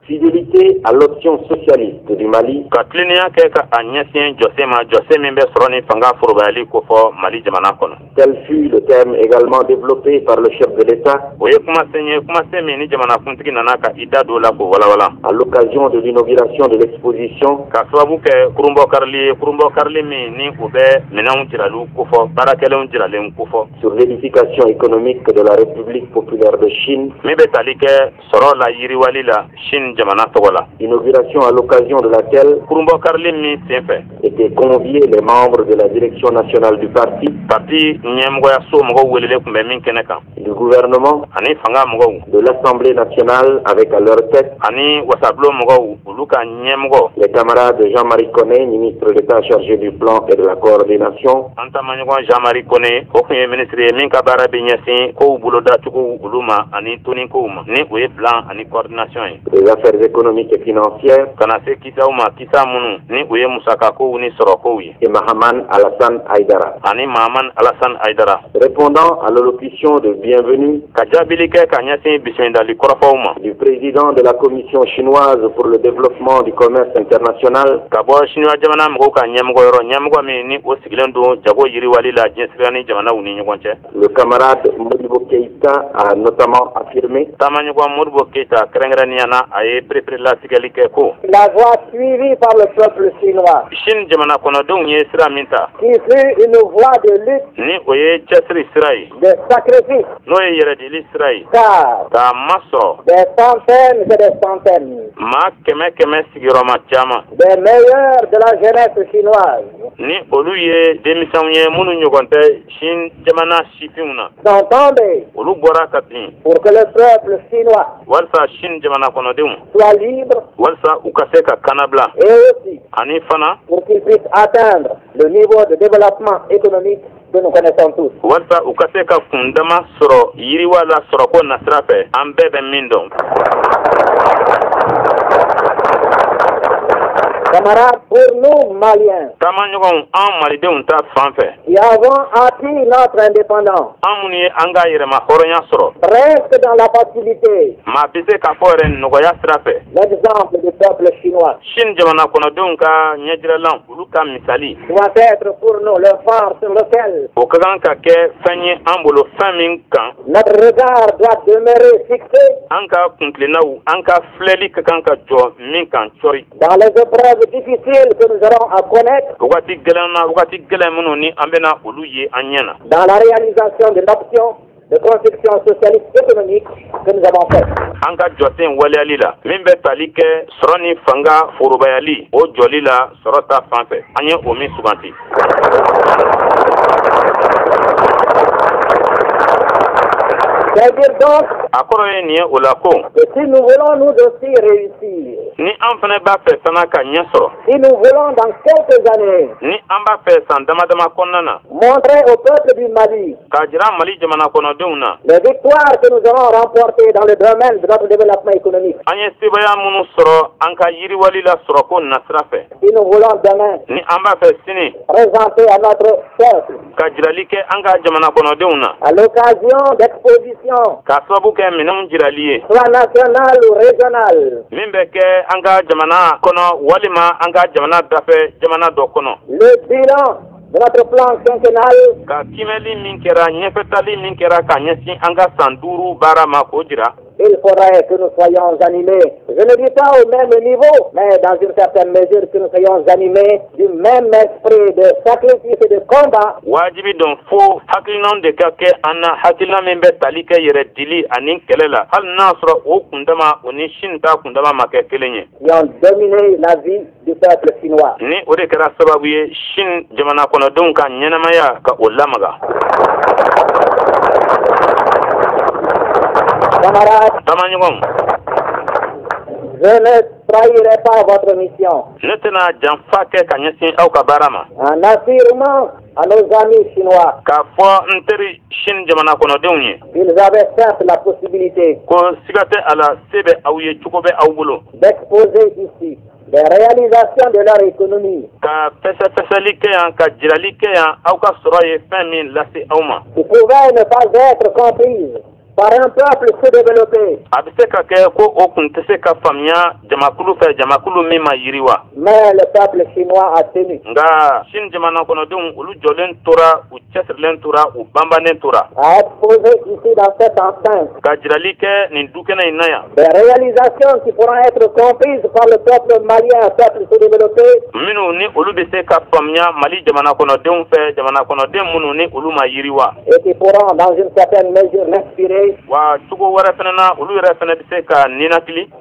Fidélité à l'option socialiste du Mali. Tel fut le terme également développé par le chef de l'État à l'occasion de l'inauguration de l'exposition sur l'édification économique de la République populaire de Chine. Inauguration à l'occasion de laquelle étaient conviés les membres de la direction nationale du parti, du gouvernement, de l'Assemblée nationale avec à leur tête les camarades Jean-Marie Koné, ministre d'État chargé du plan et de la coordination, des affaires économiques et financières, et Mahaman Alassane Haïdara. Répondant à l'allocution de bienvenue du président de la Commission chinoise pour le développement du commerce international, le camarade Modibo Keïta a notamment affirmé la voie suivie par le peuple chinois, qui fut une voie de lutte, de sacrifice, car des centaines et des centaines des meilleurs de la jeunesse chinoise sont tombés pour que le peuple chinois soit libre et aussi pour qu'il puisse atteindre le niveau de développement économique que nous connaissons tous. Camarades, pour nous Maliens, qui avons acquis notre indépendance, presque dans la facilité, l'exemple du peuple chinois doit être pour nous le phare sur lequel notre regard doit demeurer fixé dans les épreuves difficiles que nous aurons à connaître, dans la réalisation de l'option de construction socialiste économique que nous avons faite. C'est-à-dire donc que si nous voulons nous aussi réussir, si nous voulons dans quelques années montrer au peuple du Mali les victoires que nous aurons remportées dans le domaine de notre développement économique, si nous voulons demain présenter à notre peuple à l'occasion d'exposition soit national ou régional, le bilan de notre plan quinquennal il faudrait que nous soyons animés, je ne dis pas au même niveau, mais dans une certaine mesure que nous soyons animés du même esprit de sacrifice et de combat. Qui ont dominé la vie du peuple chinois. Camarades, je ne trahirai pas votre mission en affirmant à nos amis chinois qu'ils avaient certes la possibilité d'exposer ici les réalisations de leur économie qui pouvaient ne pas être comprises par un peuple sous-développé. Mais le peuple chinois a tenu. A exposé ici dans cette enceinte des réalisations qui pourront être comprises par le peuple malien, un peuple sous-développé. Et qui pourront dans une certaine mesure l'inspirer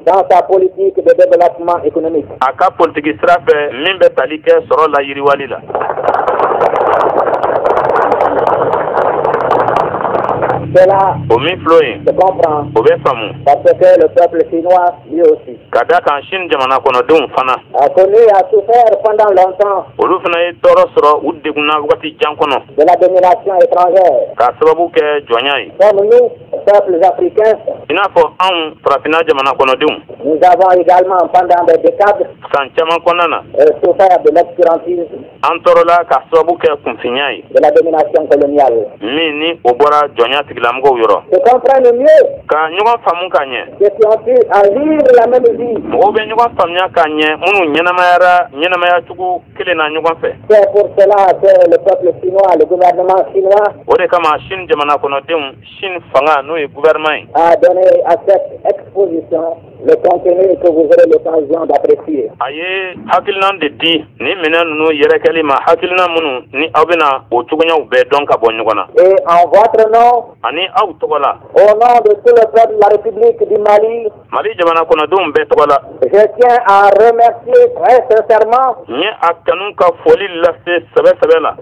dans sa politique de développement économique. Cela se comprend parce que le peuple chinois lui aussi a connu et a souffert pendant longtemps de la domination étrangère. Comme nous, peuples africains, nous avons également pendant des décades souffert de l'obscurantisme, de la domination coloniale. Se comprennent mieux ceux qui ont pu en vivre la même vie. C'est pour cela que le peuple chinois, le gouvernement chinois a donné à cette exposition le contenu que vous aurez l'occasion d'apprécier. Et en votre nom, au nom de tout le peuple de la République du Mali, je tiens à remercier très sincèrement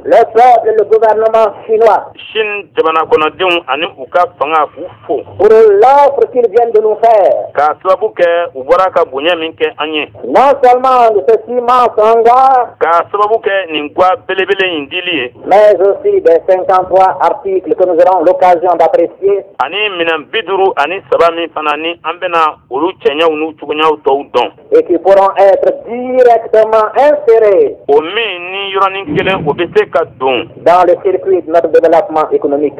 le peuple et le gouvernement chinois pour l'offre qu'ils viennent de nous faire. Non seulement de ce immense hangar, mais aussi des 53 articles que nous aurons l'occasion d'apprécier et qui pourront être directement insérés dans le circuit de notre développement économique.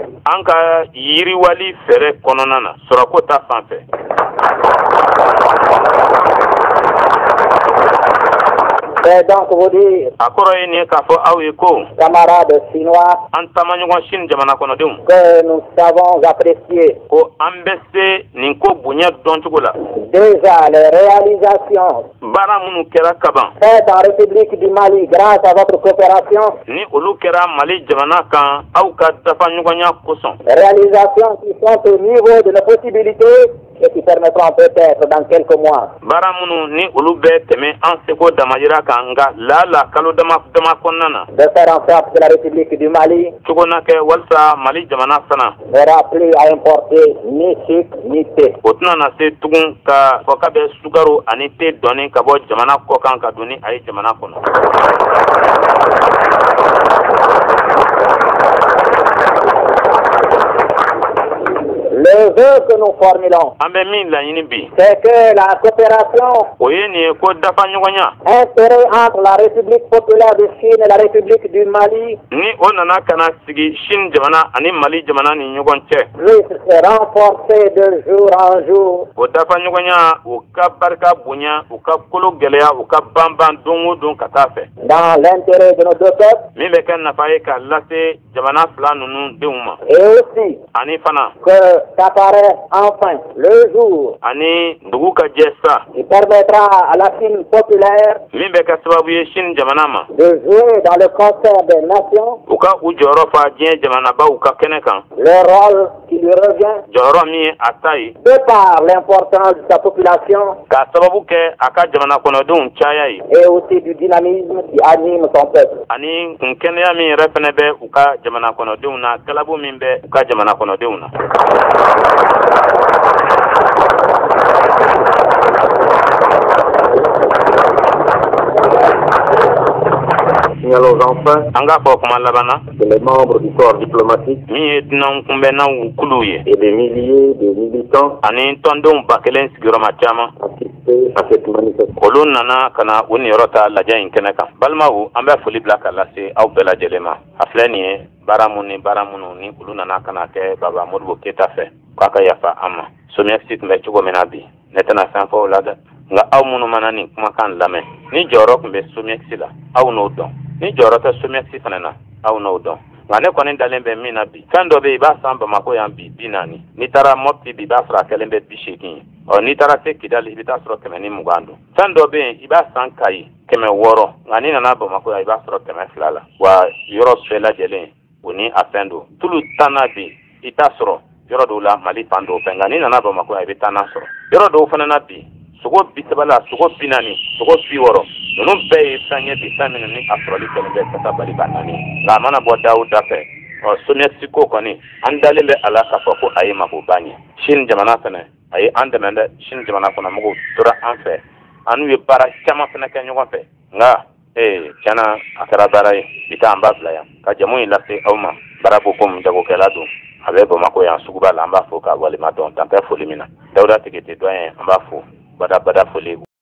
C'est donc vous dire, camarades chinois, que nous savons apprécier déjà les réalisations faites en République du Mali grâce à votre coopération. Réalisations qui sont au niveau de nos possibilités et qui permettront peut-être dans quelques mois de faire en sorte que la République du Mali n'aura plus à importer ni sucre ni thé. Le vœu que nous formulons, c'est que la coopération instaurée entre la République populaire de Chine et la République du Mali puisse se renforcer de jour en jour dans l'intérêt de nos deux peuples et aussi que qu'apparaît enfin le jour qui permettra à la Chine populaire de jouer dans le concert des nations le rôle qui lui revient de par l'importance de sa population et aussi du dynamisme qui anime son peuple. Signalons enfin que les membres du corps diplomatique et des milliers de militants assistés à cette manifestation. baramuni ni ulu nana kana kɛ Baba Modibo Keyita fɛ kaka yafa ama somexit mbe chugo menabi netana sanfo lada nga aw munu manani kuma kan lame ni joro kumbe somexila aw no don ni joro ta somexi fanana aw no don nga ne koni dalembe mina bi kando be ba samba mako ya bi binani ni tara mopti bi ba fra kelembe bi shekin o ni tara te kidali bi ta sro kemeni mugando kando be iba sankai keme woro nga ni nana ba mako ya iba sro keme flala wa yoro fela jele woni afendo tulu tanabi itasro yoro do la mali pando penga ni nana ba mako ya bitana sro yoro do fana na bi sugo bitabala sugo binani sugo biworo nunu be sanye bitamina ni afroli kelembe kata bali banani la mana bo dauda fe o somexiko koni andalembe alaka foko ayi mako banye shin jamana tane ayi andemende shin jamana kona mugo tura anfe anu ye bara chama fana kenyo fe nga chana akara bara bita amba blaya ka jamu ila se awma bara bokom jago kelado abe bo mako ya suguba la amba foka wali madon tampe folimina dauda tikete doyen amba fo bada foli